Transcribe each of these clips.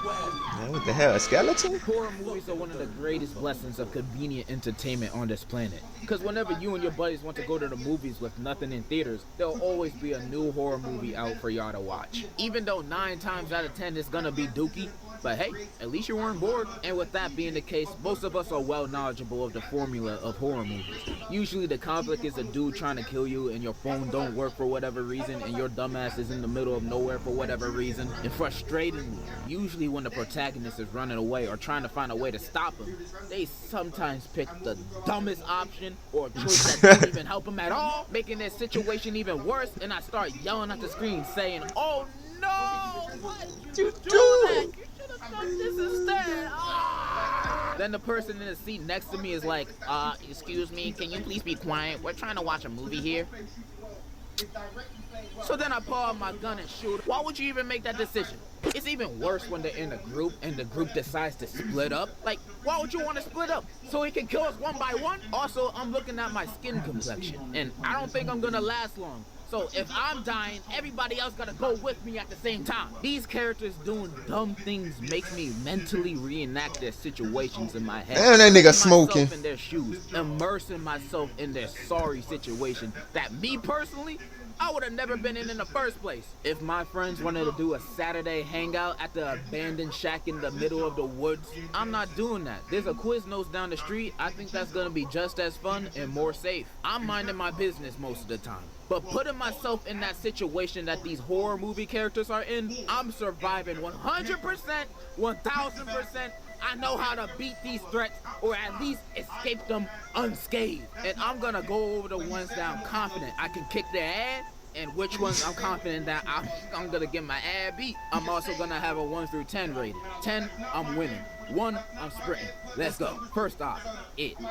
Man, what the hell, a skeleton? Horror movies are one of the greatest blessings of convenient entertainment on this planet. Because whenever you and your buddies want to go to the movies with nothing in theaters, there'll always be a new horror movie out for y'all to watch. Even though 9 times out of 10 it's gonna be dookie, but hey, at least you weren't bored. And with that being the case, most of us are well knowledgeable of the formula of horror movies. Usually the conflict is a dude trying to kill you and your phone don't work for whatever reason and your dumbass is in the middle of nowhere for whatever reason. And frustratingly, usually when the protagonist is running away or trying to find a way to stop him, they sometimes pick the dumbest option or a choice that doesn't even help him at all, making their situation even worse, and I start yelling at the screen saying, "Oh no! What you doing? This instead." Then the person in the seat next to me is like, excuse me, can you please be quiet? We're trying to watch a movie here. So then I pull out my gun and shoot. Why would you even make that decision? It's even worse when they're in a group and the group decides to split up. Like, why would you want to split up? So he can kill us one by one? Also, I'm looking at my skin complexion, and I don't think I'm gonna last long. So if I'm dying, everybody else gotta go with me at the same time. These characters doing dumb things make me mentally reenact their situations in my head. Damn, that nigga smoking. In their shoes, immersing myself in their sorry situation that me personally, I would have never been in the first place. If my friends wanted to do a Saturday hangout at the abandoned shack in the middle of the woods, I'm not doing that. There's a Quiznos down the street. I think that's gonna be just as fun and more safe. I'm minding my business most of the time. But putting myself in that situation that these horror movie characters are in, I'm surviving 100%, 1000%. I know how to beat these threats or at least escape them unscathed. And I'm gonna go over the ones that I'm confident I can kick their ass, and which ones I'm confident that I'm gonna get my ass beat. I'm also gonna have a 1 through 10 rating. 10, I'm winning. 1, I'm sprinting. Let's go. First off,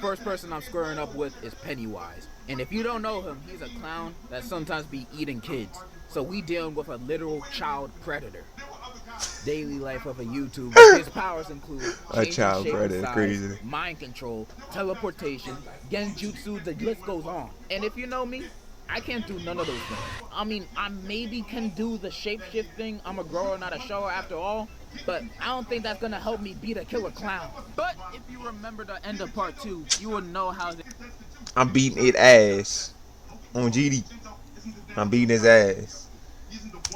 First person I'm squaring up with is Pennywise. And if you don't know him, he's a clown that sometimes be eating kids. So we dealing with a literal child predator. Daily life of a YouTuber. His powers include a child predator, size, crazy. mind control, teleportation, genjutsu, the list goes on. And if you know me, I can't do none of those things. I mean, I maybe can do the shapeshift thing. I'm a grower, not a shower after all. But I don't think that's gonna help me beat a killer clown. But if you remember the end of part 2, you will know how I'm beating it ass on GD. I'm beating his ass.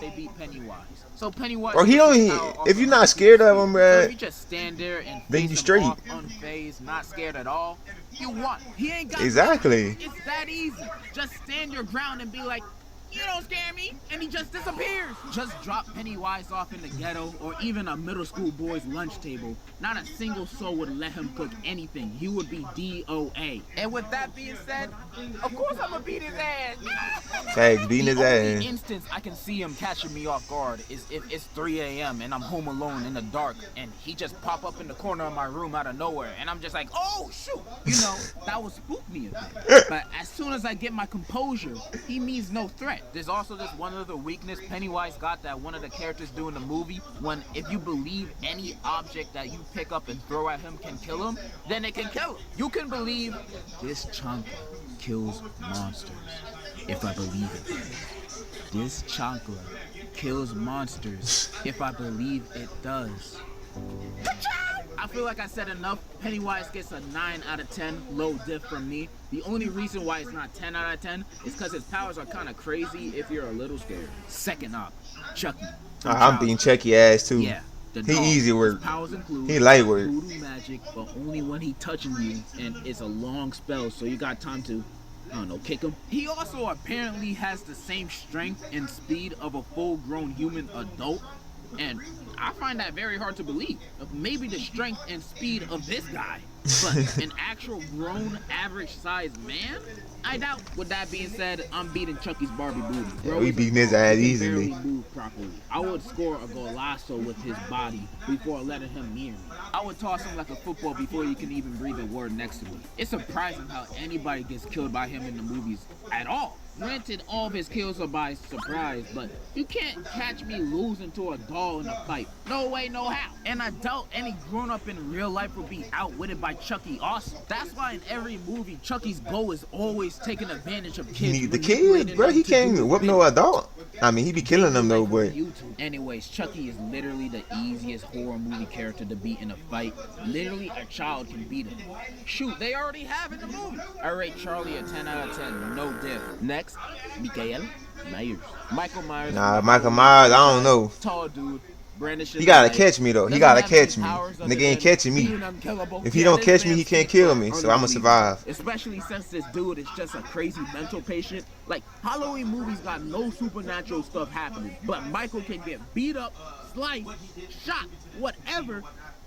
they beat Pennywise. So Pennywise, Bro, he don't. If you're not scared of him, so bro, if you just stand there and then face you him straight. off, unfazed, not scared at all, you won. He ain't got Exactly. It's that easy. Just stand your ground and be like, you don't scare me, and he just disappears. Just drop Pennywise off in the ghetto or even a middle school boy's lunch table. Not a single soul would let him cook anything. He would be DOA. And with that being said, of course I'm gonna beat his ass. Tag beating his The only ass. instance I can see him catching me off guard is if it's 3 a.m. and I'm home alone in the dark and he just pop up in the corner of my room out of nowhere and I'm just like, oh shoot, you know, that would spook me a bit. But as soon as I get my composure, he means no threat. There's also this one other weakness Pennywise got that one of the characters do in the movie, when if you believe any object that you pick up and throw at him can kill him, then it can kill him. You can believe this chunk kills monsters if I believe it. This chancla kills monsters if I believe it does. I feel like I said enough. Pennywise gets a 9 out of 10, low diff from me. The only reason why it's not 10 out of 10 is because his powers are kind of crazy if you're a little scared. Second up, Chucky. I'm beating Chucky ass too. Yeah. He easy work. His powers include He light work. voodoo magic, but only when he touching you, and it's a long spell, so you got time to, I don't know, kick him. He also apparently has the same strength and speed of a full-grown human adult, and I find that very hard to believe. Maybe the strength and speed of this guy, but an actual grown, average-sized man? I doubt. With that being said, I'm beating Chucky's Barbie booty. Yeah, we beating his ass He can easily. barely move properly. I would score a golazo with his body before letting him near me. I would toss him like a football before he can even breathe a word next to me. It's surprising how anybody gets killed by him in the movies at all. Granted, all of his kills are by surprise, but you can't catch me losing to a doll in a fight. No way, no how. An adult, any grown-up in real life would be outwitted by why Chucky awesome. That's why in every movie, Chucky's goal is always taking advantage of He kids. need the kids, bro. He can't even whoop no adult. I mean, he be killing them though, but anyways, Chucky is literally the easiest horror movie character to beat in a fight. Literally, a child can beat him. Shoot, they already have in the movie. I rate Charlie a 10 out of 10, no diff. Next, Michael Myers. Michael Myers. nah, Michael Myers, I don't know. Tall dude. He gotta catch me though. He gotta catch me. Nigga ain't catching me. If he don't catch me, he can't kill me. So I'ma survive. Especially since this dude is just a crazy mental patient. Like, Halloween movies got no supernatural stuff happening, but Michael can get beat up, sliced, shot, whatever.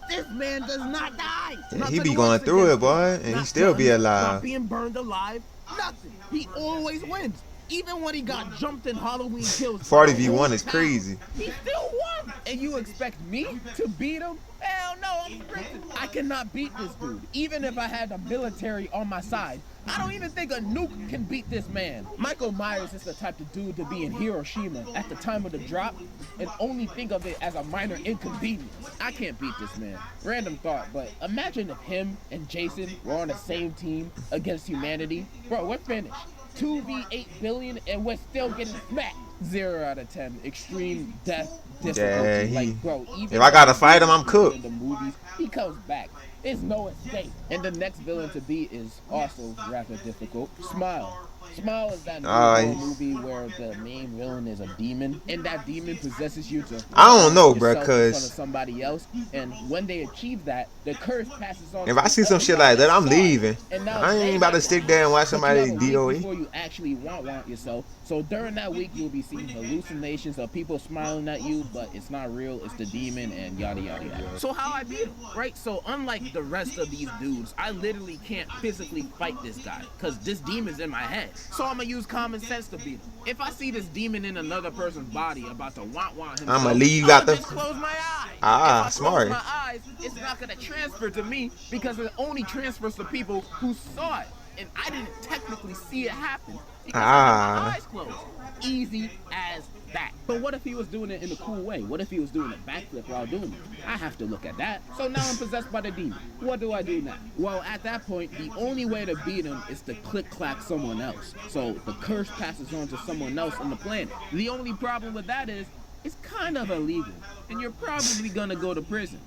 This man does not die. Yeah, he be going through it, boy, and he still be alive. Not being burned alive, nothing. He always wins. Even when he got jumped in Halloween Kills, 40v1 is crazy. He still won. And you expect me to beat him? Hell no, I'm sprinting. I cannot beat this dude. Even if I had the military on my side, I don't even think a nuke can beat this man. Michael Myers is the type of dude to be in Hiroshima at the time of the drop and only think of it as a minor inconvenience. I can't beat this man. Random thought, but imagine if him and Jason were on the same team against humanity. Bro, we're finished. 2v8 billion and we're still getting smacked. 0 out of 10. Extreme death difficulty. Yeah, like, bro, even if I gotta fight him, I'm cooked. In the movies, he comes back. There's no escape. And the next villain to beat is also rather difficult. Smile. Smile is that movie where the main villain is a demon, and that demon possesses you to. I don't know, bro, cause somebody else, and when they achieve that, the curse passes on. If I see some shit like that, I'm leaving. I ain't about to stick there and watch somebody DOE. Before you actually want yourself. So during that week, you'll be seeing hallucinations of people smiling at you, but it's not real. It's the demon, and yada yada yada. So how I beat him, right? So unlike the rest of these dudes, I literally can't physically fight this guy, cause this demon's in my head. So I'm gonna use common sense to beat him. If I see this demon in another person's body about to want himself, I'ma leave out the. Just close my eyes. Ah, if I smart. Close my eyes, it's not gonna transfer to me because it only transfers to people who saw it, and I didn't technically see it happen because I had my eyes closed. Easy as that. But what if he was doing it in a cool way? What if he was doing a backflip while doing it? I have to look at that. So now I'm possessed by the demon. What do I do now? Well, at that point, the only way to beat him is to click-clack someone else. So the curse passes on to someone else on the planet. The only problem with that is, it's kind of illegal, and you're probably gonna go to prison.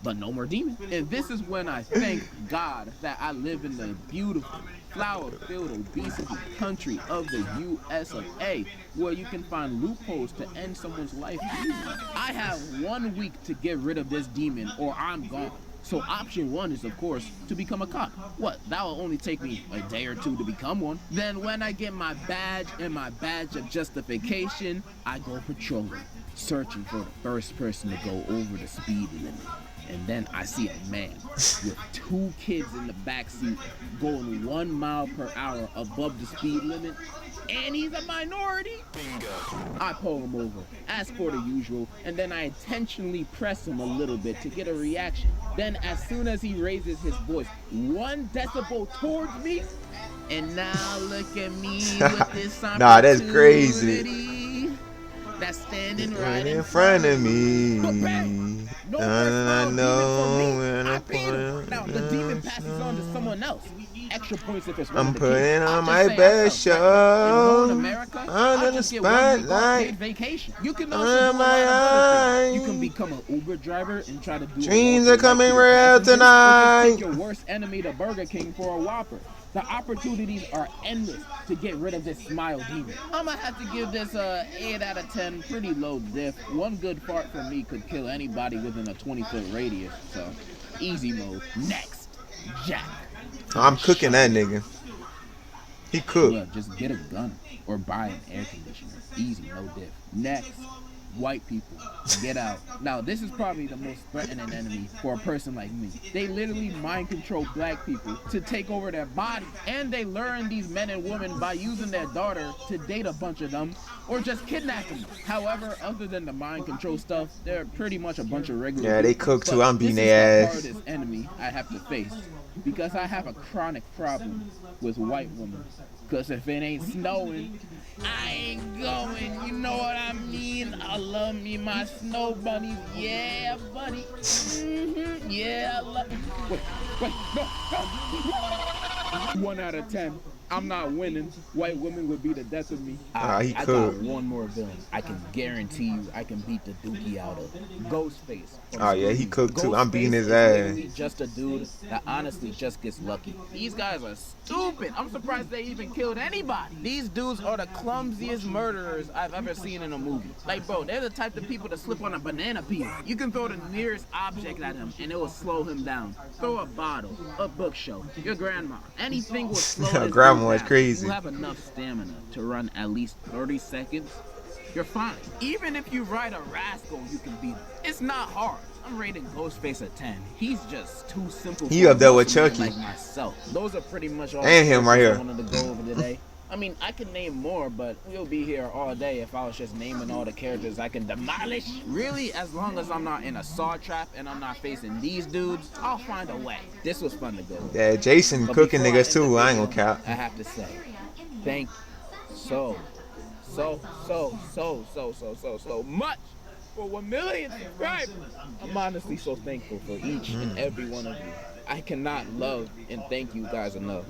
But no more demon. And this is when I thank God that I live in the beautiful, flower-filled obesity country of the US of A, where you can find loopholes to end someone's life easily. I have 1 week to get rid of this demon or I'm gone. So option 1 is, of course, to become a cop. What? That will only take me a day or 2 to become one. Then when I get my badge and my badge of justification, I go patrolling, searching for the first person to go over the speed limit. And then I see a man with 2 kids in the backseat going 1 mile per hour above the speed limit, and he's a minority. Bingo. I pull him over, as for the usual, and then I intentionally press him a little bit to get a reaction. Then as soon as he raises his voice 1 decibel towards me, and now look at me with this opportunity. Nah, that's crazy. That's standing right in front of me. No I know. Now the demon passes on to someone else. Extra points if it's one I'm of the putting kids. on my best show. In America, Under the spotlight. Vacation. You can also do my eyes. You can become an Uber driver and try to do. Dreams are coming real tonight. Take your worst enemy to Burger King for a Whopper. The opportunities are endless to get rid of this smile demon. I'm gonna have to give this 8 out of 10, pretty low diff. 1 good fart from me could kill anybody within a 20-foot radius, so easy mode. Next, Jack. I'm cooking that nigga. He cooked. Look, just get a gun or buy an air conditioner. Easy, no diff. Next, white people, get out. Now, this is probably the most threatening enemy for a person like me. They literally mind control black people to take over their body, and they learn these men and women by using their daughter to date a bunch of them or just kidnapping them. However, other than the mind control stuff, they're pretty much a bunch of regular Yeah, they people. cook too. I'm beating their ass. This is the hardest enemy I have to face because I have a chronic problem with white women. Because if it ain't snowing, I ain't going, you know what I mean? I love me my snow bunnies, yeah buddy. Yeah, wait, no. 1 out of 10. I'm not winning. White women would be the death of me. He I got could. one more villain. I can guarantee you I can beat the dookie out of. Ghostface from Oh yeah, he Scream. cooked too. I'm beating Ghostface his is ass. literally just a dude that honestly just gets lucky. These guys are stupid. I'm surprised they even killed anybody. These dudes are the clumsiest murderers I've ever seen in a movie. Like, bro, they're the type of people to slip on a banana peel. You can throw the nearest object at him and it will slow him down. Throw a bottle, a bookshelf, your grandma. Anything will slow this dude Grandma is down. crazy. You have enough stamina to run at least 30 seconds, you're fine. Even if you ride a rascal, you can beat him. It's not hard. I'm rating Ghostface a 10. He's just too simple. He for up there with most men Chucky. like myself. Those are pretty much all And the him right characters here. I wanted to go over today. I mean, I could name more, but we'll be here all day if I was just naming all the characters I can demolish. Really, as long as I'm not in a saw trap and I'm not facing these dudes, I'll find a way. This was fun to go over. Yeah, Jason But cooking before niggas end the too. I ain't video, gonna cap. I have to say, thank you so much for 1 million subscribers. I'm honestly so thankful for each and every one of you. I cannot love and thank you guys enough.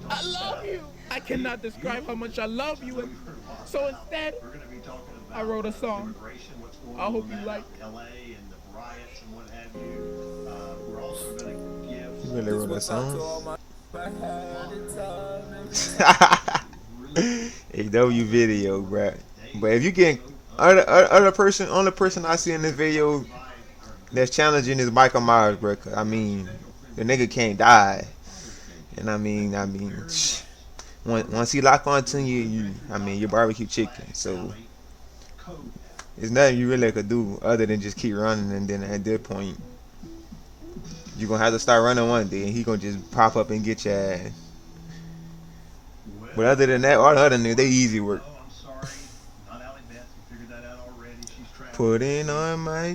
I love you. I cannot describe how much I love you. And so instead, I wrote a song. I hope you like it. You really wrote that song? AW video, bruh. But if you get other person, only person I see in this video that's challenging is Michael Myers, bruh. 'Cause, I mean, the nigga can't die, and I mean, once he lock onto you, I mean, your barbecue chicken. So there's nothing you really could do other than just keep running, and then at that point, you're gonna have to start running one day, and he gonna just pop up and get your ass. But other than that, all the other niggas, they easy work. Putting on my